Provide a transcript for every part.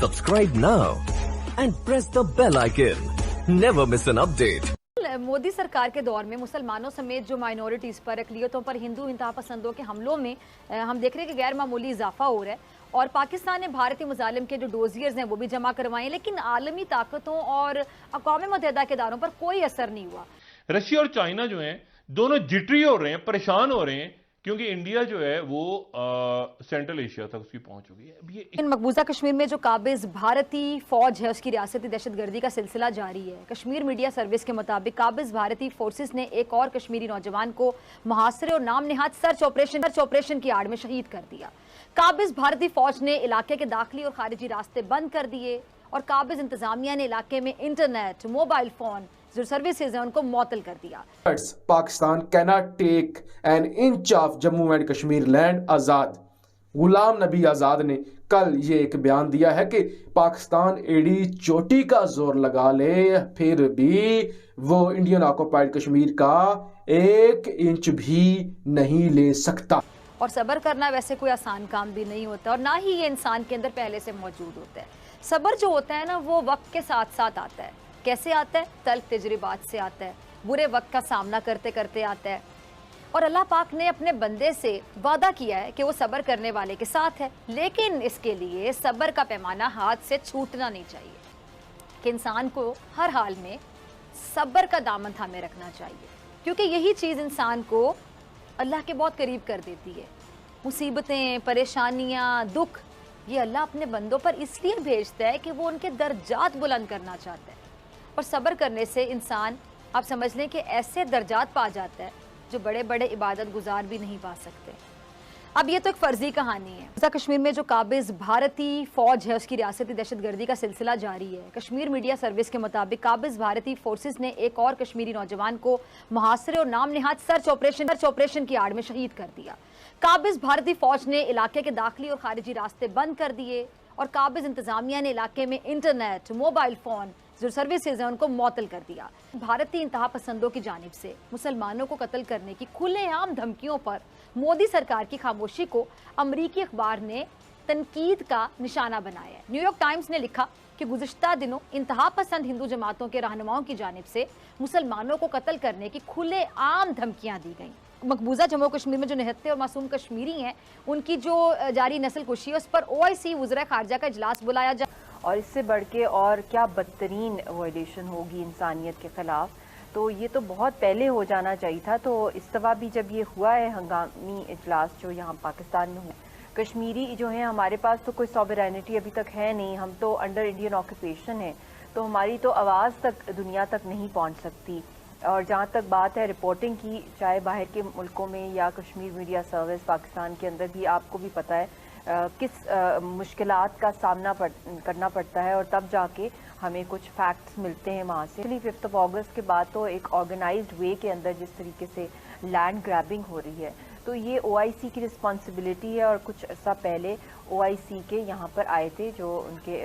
Subscribe now and press the bell icon. Never miss an update. Modi सरकार के दौर में मुसलमानों समेत जो माइनॉरिटीज पर, अकलियतों पर हिंदू इंतहा पसंदों के हमलों में हम देख रहे हैं कि गैर मामूली इजाफा हो रहा है और पाकिस्तान ने भारतीय मुजालिम के जो डोजियर्स हैं वो भी जमा करवाए, लेकिन आलमी ताकतों और अक़वाम मुत्तहिदा के इदारों पर कोई असर नहीं हुआ। रशिया और चाइना जो हैं दोनों जिटरी हो रहे हैं, परेशान हो रहे हैं, क्योंकि इंडिया जो है वो सेंट्रल एशिया तक उसकी पहुंच हो गई है। अब ये मकबूजा कश्मीर में जो काबिज भारतीय फौज है उसकी रियासती दहशतगर्दी का सिलसिला जारी है। कश्मीर मीडिया सर्विस के मुताबिक काबिज भारतीय फोर्सेस ने एक और कश्मीरी नौजवान को मुहासरे और नाम निहाद सर्च ऑपरेशन की आड़ में शहीद कर दिया। काबिज भारतीय फौज ने इलाके के दाखिली और खारिजी रास्ते बंद कर दिए और काबिज इंतजामिया ने इलाके में इंटरनेट, मोबाइल फोन जो सर्विसेज हैं उनको मुअत्तल कर दिया। Pakistan cannot take an inch of Jammu and Kashmir land आजाद। गुलाम नबी आजाद ने कल ये एक बयान दिया है कि पाकिस्तान एड़ी चोटी का जोर लगा ले फिर भी वो इंडियन ऑक्युपाइड कश्मीर का 1 इंच भी नहीं ले सकता। और सब्र करना वैसे कोई आसान काम भी नहीं होता और ना ही ये इंसान के अंदर पहले से मौजूद होता है। सब्र जो होता है ना वो वक्त के साथ साथ आता है। कैसे आता है? तल्ख तजर्बात से आता है, बुरे वक्त का सामना करते करते आता है। और अल्लाह पाक ने अपने बंदे से वादा किया है कि वो सब्र करने वाले के साथ है, लेकिन इसके लिए सब्र का पैमाना हाथ से छूटना नहीं चाहिए कि इंसान को हर हाल में सब्र का दामन थामे रखना चाहिए, क्योंकि यही चीज़ इंसान को अल्लाह के बहुत करीब कर देती है। मुसीबतें, परेशानियाँ, दुख ये अल्लाह अपने बंदों पर इसलिए भेजता है कि वो उनके दर्जात बुलंद करना चाहता है। और सब्र करने से इंसान, आप समझ लें कि ऐसे दर्जात पा जाता है जो बड़े बड़े इबादत गुजार भी नहीं पा सकते। अब ये तो एक फर्जी कहानी है। कश्मीर में जो काबिज भारतीय फौज है उसकी रियासती दहशतगर्दी का सिलसिला जारी है। कश्मीर मीडिया सर्विस के मुताबिक काबिज भारतीय फोर्सेस ने एक और कश्मीरी नौजवान को मुहासरे और नाम निहाद सर्च ऑपरेशन की आड़ में शहीद कर दिया। काबिज भारतीय फौज ने इलाके के दाखिली और खारिजी रास्ते बंद कर दिए और काबिज इंतजामिया ने इलाके में इंटरनेट, मोबाइल फोन जो सर्विसेज हैं उनको मुअत्तल कर दिया। भारतीय इंतहा पसंदों की जानिब से मुसलमानों को कत्ल करने की खुलेआम धमकियों पर मोदी सरकार की खामोशी को अमरीकी अखबार ने तनकीद का निशाना बनाया है। न्यूयॉर्क टाइम्स ने लिखा कि गुज़िश्ता दिनों इंतहा पसंद हिंदू जमातों के रहनुमाओं की जानिब से मुसलमानों को कत्ल करने की खुलेआम धमकियां दी गईं। मकबूजा जम्मू कश्मीर में जो निहत्ते और मासूम कश्मीरी हैं उनकी जो जारी नस्ल कुशी है उस पर OIC वज़ीर खारजा का इजलास बुलाया जा और इससे बढ़ के और क्या बदतरीन वायलेशन होगी इंसानियत के ख़िलाफ़। तो ये तो बहुत पहले हो जाना चाहिए था। तो इस दफ़ा भी जब ये हुआ है हंगामी इजलास जो यहाँ पाकिस्तान में हुआ, कश्मीरी जो है हमारे पास तो कोई सॉवरेनिटी अभी तक है नहीं, हम तो अंडर इंडियन ऑक्यूपेशन है, तो हमारी तो आवाज़ तक दुनिया तक नहीं पहुँच सकती। और जहाँ तक बात है रिपोर्टिंग की, चाहे बाहर के मुल्कों में या कश्मीर मीडिया सर्विस पाकिस्तान के अंदर भी, आपको भी पता है किस मुश्किलात का सामना करना पड़ता है और तब जाके हमें कुछ फैक्ट्स मिलते हैं वहाँ से। 5 अगस्त के बाद तो एक ऑर्गेनाइज्ड वे के अंदर जिस तरीके से लैंड ग्रैबिंग हो रही है, तो ये OIC की रिस्पॉन्सिबिलिटी है। और कुछ अर्सा पहले OIC के यहाँ पर आए थे जो उनके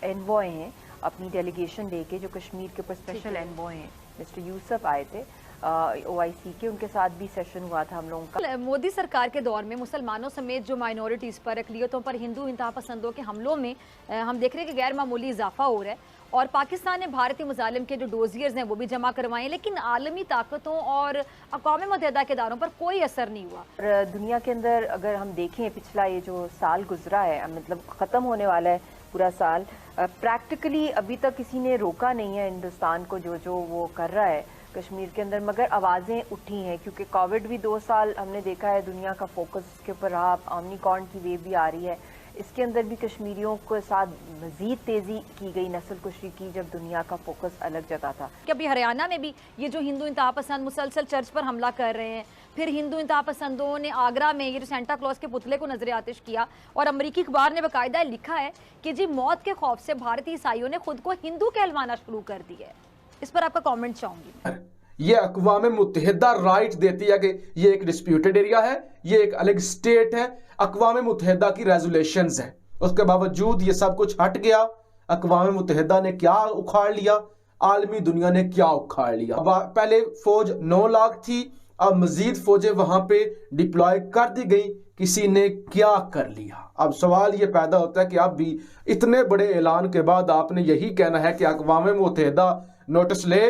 एनवॉय हैं, अपनी डेलीगेशन लेके, जो कश्मीर के ऊपर स्पेशल एनवॉय हैं, मिस्टर यूसुफ आए थे OIC के, उनके साथ भी सेशन हुआ था हम लोगों का। मोदी सरकार के दौर में मुसलमानों समेत जो माइनॉरिटीज़ पर, अकलियतों पर हिंदू इंतहा पसंदों के हमलों में हम देख रहे हैं कि गैर मामूली इजाफा हो रहा है और पाकिस्तान ने भारतीय मुजालिम के जो डोजियर्स हैं वो भी जमा करवाए, लेकिन आलमी ताकतों और अक़वाम मुत्तहिदा के इदारों पर कोई असर नहीं हुआ। और दुनिया के अंदर अगर हम देखें पिछला ये जो साल गुजरा है, मतलब ख़त्म होने वाला है पूरा साल, प्रैक्टिकली अभी तक किसी ने रोका नहीं है हिंदुस्तान को जो वो कर रहा है कश्मीर के अंदर, मगर आवाज़ें उठी हैं क्योंकि कोविड भी 2 साल हमने देखा है दुनिया का फोकस इसके ऊपर रहा। ओमिक्रॉन की वेव भी आ रही है, इसके अंदर भी कश्मीरियों के साथ मज़ीद तेज़ी की गई नस्ल कुशी की, जब दुनिया का फोकस अलग जगह था। कि अभी हरियाणा में भी ये जो हिंदू इंतहा पसंद मुसलसल चर्च पर हमला कर रहे हैं, फिर हिंदू इंतहा पसंदों ने आगरा में ये जो सेंटा क्लॉज के पुतले को नजर आतिश किया और अमरीकी अखबार ने बाकायदा लिखा है कि जी मौत के खौफ से भारतीय ईसाइयों ने खुद को हिंदू कहलवाना शुरू कर दिया है। इस पर आपका कमेंट चाहूंगी। ये अक़वाम मुत्तहिदा राइट देती है कि ये एक डिस्प्यूटेड एरिया है, ये एक अलग स्टेट है, अक़वाम मुत्तहिदा की रेजुलेशंस है, उसके बावजूद ये सब कुछ हट गया। अक़वाम मुत्तहिदा ने क्या उखाड़ लिया, आलमी दुनिया ने क्या उखाड़ लिया। पहले फौज 9 लाख थी, अब मजीद फौजें वहां पे डिप्लॉय कर दी गई, किसी ने क्या कर लिया। अब सवाल ये पैदा होता है कि अब भी इतने बड़े ऐलान के बाद आपने यही कहना है कि अक़वाम मुत्तहिदा नोटिस ले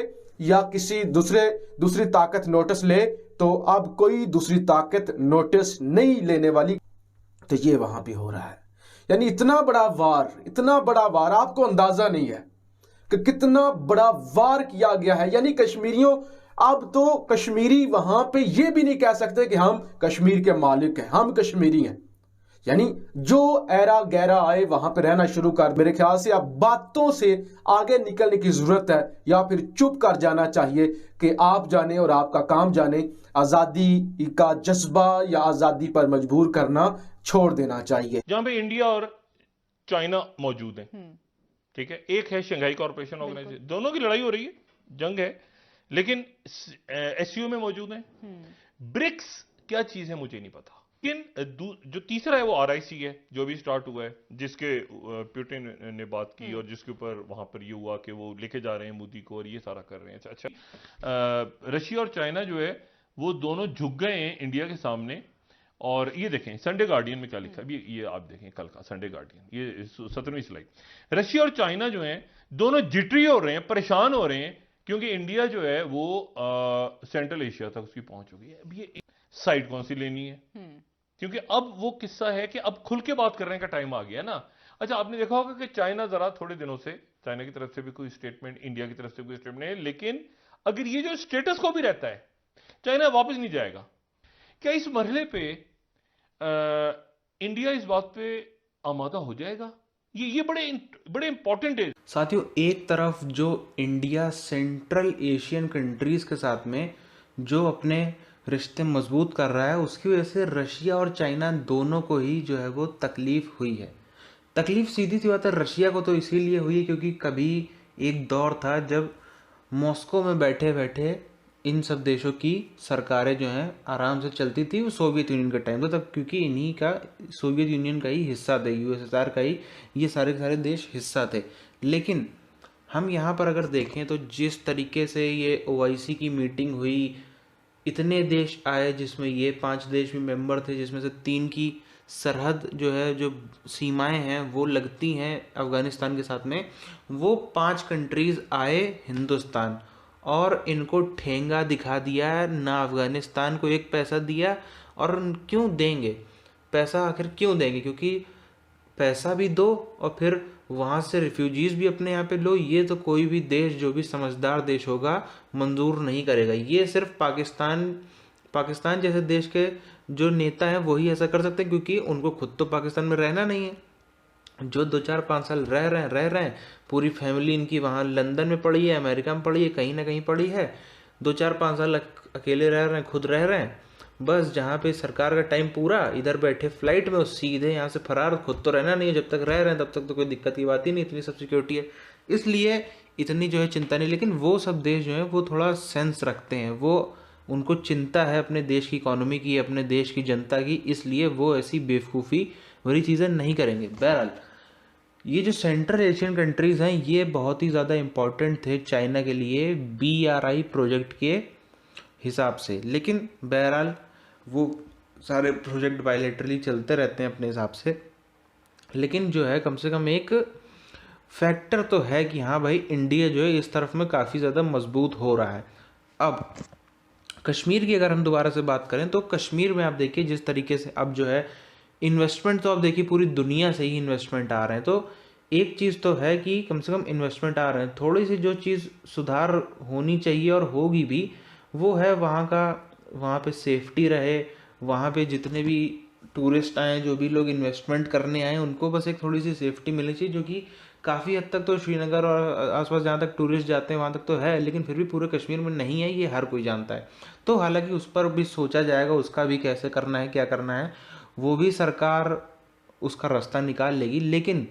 या किसी दूसरी ताकत नोटिस ले, तो अब कोई दूसरी ताकत नोटिस नहीं लेने वाली। तो ये वहां पे हो रहा है, यानी इतना बड़ा वार आपको अंदाजा नहीं है कि कितना बड़ा वार किया गया है। यानी कश्मीरियों, अब तो कश्मीरी वहां पे ये भी नहीं कह सकते कि हम कश्मीर के मालिक हैं, हम कश्मीरी हैं। यानी जो एरा गैरा आए वहां पे रहना शुरू कर। मेरे ख्याल से अब बातों से आगे निकलने की जरूरत है, या फिर चुप कर जाना चाहिए कि आप जाने और आपका काम जाने। आजादी का जज्बा या आजादी पर मजबूर करना छोड़ देना चाहिए। जहां पे इंडिया और चाइना मौजूद हैं, ठीक है, एक है शंघाई कॉर्पोरेशन ऑर्गेनाइजेशन, दोनों की लड़ाई हो रही है, जंग है, लेकिन एससीओ में मौजूद हैं। ब्रिक्स क्या चीज है मुझे नहीं पता, लेकिन जो तीसरा है वो आरआईसी है, जो भी स्टार्ट हुआ है, जिसके पुतिन ने बात की और जिसके ऊपर वहां पर ये हुआ कि वो लेके जा रहे हैं मोदी को और ये सारा कर रहे हैं। अच्छा, रशिया और चाइना जो है वो दोनों झुक गए हैं इंडिया के सामने। और ये देखें संडे गार्डियन में क्या लिखा है, ये आप देखें कल का संडे गार्डियन, ये 17वीं स्लाइड। रशिया और चाइना जो है दोनों जिटरी हो रहे हैं, परेशान हो रहे हैं, क्योंकि इंडिया जो है वो सेंट्रल एशिया तक उसकी पहुंच हो गई है। अब ये साइड कौन सी लेनी है, क्योंकि अब वो किस्सा है कि अब खुल के बात करने का टाइम आ गया ना। अच्छा, आपने देखा होगा कि चाइना जरा थोड़े दिनों से, चाइना की तरफ से भी कोई स्टेटमेंट, इंडिया की तरफ से कोई स्टेटमेंट नहीं, लेकिन अगर ये जो स्टेटस को भी रहता है, चाइना वापस नहीं जाएगा। क्या इस मरहले पे इंडिया इस बात पे आमादा हो जाएगा? ये बड़े इंपॉर्टेंट है साथियों। एक तरफ जो इंडिया सेंट्रल एशियन कंट्रीज के साथ में जो अपने रिश्ते मजबूत कर रहा है, उसकी वजह से रशिया और चाइना दोनों को ही जो है वो तकलीफ हुई है। तकलीफ सीधी सी बात है, रशिया को तो इसीलिए हुई है क्योंकि कभी एक दौर था जब मॉस्को में बैठे बैठे इन सब देशों की सरकारें जो हैं आराम से चलती थी। वो सोवियत यूनियन का टाइम था तब, क्योंकि इन्हीं का, सोवियत यूनियन का ही हिस्सा थे, यूएसएसआर का ही ये सारे के सारे देश हिस्सा थे। लेकिन हम यहाँ पर अगर देखें तो जिस तरीके से ये OIC की मीटिंग हुई, इतने देश आए जिसमें ये 5 देश भी मेंबर थे, जिसमें से 3 की सरहद जो है, जो सीमाएं हैं वो लगती हैं अफ़गानिस्तान के साथ में। वो 5 कंट्रीज़ आए हिंदुस्तान और इनको ठेंगा दिखा दिया है, ना अफ़गानिस्तान को एक पैसा दिया। और क्यों देंगे पैसा, आखिर क्यों देंगे? क्योंकि पैसा भी दो और फिर वहाँ से रिफ्यूजीज़ भी अपने यहाँ पे लो, ये तो कोई भी देश, जो भी समझदार देश होगा, मंजूर नहीं करेगा। ये सिर्फ पाकिस्तान जैसे देश के जो नेता हैं वही ऐसा कर सकते हैं, क्योंकि उनको खुद तो पाकिस्तान में रहना नहीं है। जो 2-4-5 साल रह रहे हैं, पूरी फैमिली इनकी वहाँ लंदन में पड़ी है, अमेरिका में पड़ी है, कहीं ना कहीं पड़ी है। 2-4-5 साल अकेले रह रहे हैं, खुद रह रहे हैं। बस जहाँ पे सरकार का टाइम पूरा, इधर बैठे फ्लाइट में, उस सीधे यहाँ से फरार। खुद तो रहना नहीं है, जब तक रह रहे हैं तब तक तो कोई दिक्कत की बात ही नहीं, इतनी सब सिक्योरिटी है, इसलिए इतनी जो है चिंता नहीं। लेकिन वो सब देश जो है वो थोड़ा सेंस रखते हैं, वो उनको चिंता है अपने देश की इकोनॉमी की, अपने देश की जनता की, इसलिए वो ऐसी बेवकूफ़ी भरी चीज़ें नहीं करेंगे। बहरहाल ये जो सेंट्रल एशियन कंट्रीज़ हैं ये बहुत ही ज़्यादा इम्पॉर्टेंट थे चाइना के लिए BRI प्रोजेक्ट के हिसाब से। लेकिन बहरहाल वो सारे प्रोजेक्ट बायलैटरली चलते रहते हैं अपने हिसाब से। लेकिन जो है कम से कम एक फैक्टर तो है कि हाँ भाई, इंडिया जो है इस तरफ में काफ़ी ज़्यादा मजबूत हो रहा है। अब कश्मीर की अगर हम दोबारा से बात करें तो कश्मीर में आप देखिए जिस तरीके से अब जो है इन्वेस्टमेंट, तो आप देखिए पूरी दुनिया से ही इन्वेस्टमेंट आ रहे हैं। तो एक चीज़ तो है कि कम से कम इन्वेस्टमेंट आ रहे हैं। थोड़ी सी जो चीज़ सुधार होनी चाहिए और होगी भी, वो है वहाँ पे सेफ्टी रहे, वहाँ पे जितने भी टूरिस्ट आए, जो भी लोग इन्वेस्टमेंट करने आए, उनको बस एक थोड़ी सी सेफ्टी मिलनी चाहिए, जो कि काफ़ी हद तक तो श्रीनगर और आसपास जहाँ तक टूरिस्ट जाते हैं वहाँ तक तो है, लेकिन फिर भी पूरे कश्मीर में नहीं है, ये हर कोई जानता है। तो हालांकि उस पर भी सोचा जाएगा, उसका भी कैसे करना है, क्या करना है, वो भी सरकार उसका रास्ता निकाल लेगी। लेकिन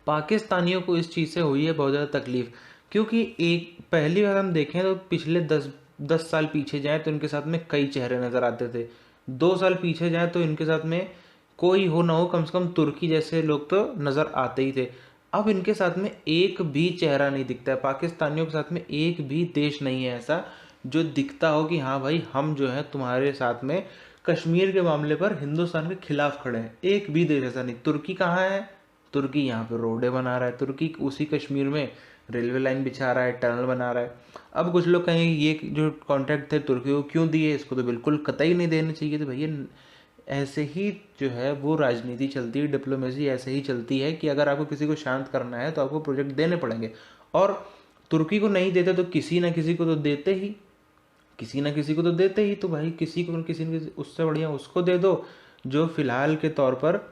पाकिस्तानियों को इस चीज़ से हुई है बहुत ज़्यादा तकलीफ, क्योंकि एक पहली बार हम देखें तो पिछले 10 साल पीछे जाएँ तो इनके साथ में कई चेहरे नज़र आते थे। 2 साल पीछे जाएँ तो इनके साथ में कोई हो ना हो, कम से कम तुर्की जैसे लोग तो नज़र आते ही थे। अब इनके साथ में एक भी चेहरा नहीं दिखता है, पाकिस्तानियों के साथ में एक भी देश नहीं है ऐसा जो दिखता हो कि हाँ भाई हम जो है तुम्हारे साथ में कश्मीर के मामले पर हिंदुस्तान के खिलाफ खड़े हैं। एक भी देश ऐसा नहीं। तुर्की कहाँ है? तुर्की यहाँ पे रोडें बना रहा है, तुर्की उसी कश्मीर में रेलवे लाइन बिछा रहा है, टनल बना रहा है। अब कुछ लोग कहेंगे ये जो कॉन्ट्रैक्ट थे तुर्की को क्यों दिए, इसको तो बिल्कुल कतई नहीं देने चाहिए। तो भैया ऐसे ही जो है वो राजनीति चलती है, डिप्लोमेसी ऐसे ही चलती है कि अगर आपको किसी को शांत करना है तो आपको प्रोजेक्ट देने पड़ेंगे। और तुर्की को नहीं देते तो किसी ना किसी को तो देते ही, किसी ना किसी को तो देते ही। तो भाई किसी को किसी न किसी, उससे बढ़िया उसको दे दो जो फिलहाल के तौर पर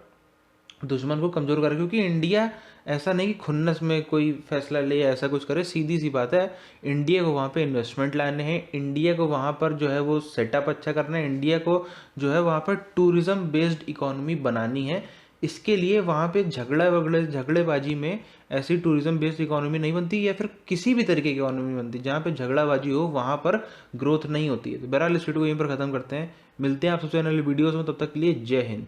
दुश्मन को कमज़ोर करे। क्योंकि इंडिया ऐसा नहीं कि खुन्नस में कोई फैसला ले या ऐसा कुछ करे, सीधी सी बात है, इंडिया को वहाँ पे इन्वेस्टमेंट लाने हैं, इंडिया को वहाँ पर जो है वो सेटअप अच्छा करना है, इंडिया को जो है वहाँ पर टूरिज़्म बेस्ड इकोनॉमी बनानी है। इसके लिए वहाँ पे झगड़ेबाजी में ऐसी टूरिज़्म बेस्ड इकोनॉमी नहीं बनती, या फिर किसी भी तरीके की इकोनॉमी बनती जहाँ पे झगड़ाबाजी हो, वहाँ पर ग्रोथ नहीं होती है। तो बहरहाल इस वीडियो को यहीं पर ख़त्म करते हैं, मिलते हैं आप सबसे नई वीडियोज़ में, तब तक के लिए जय हिंद।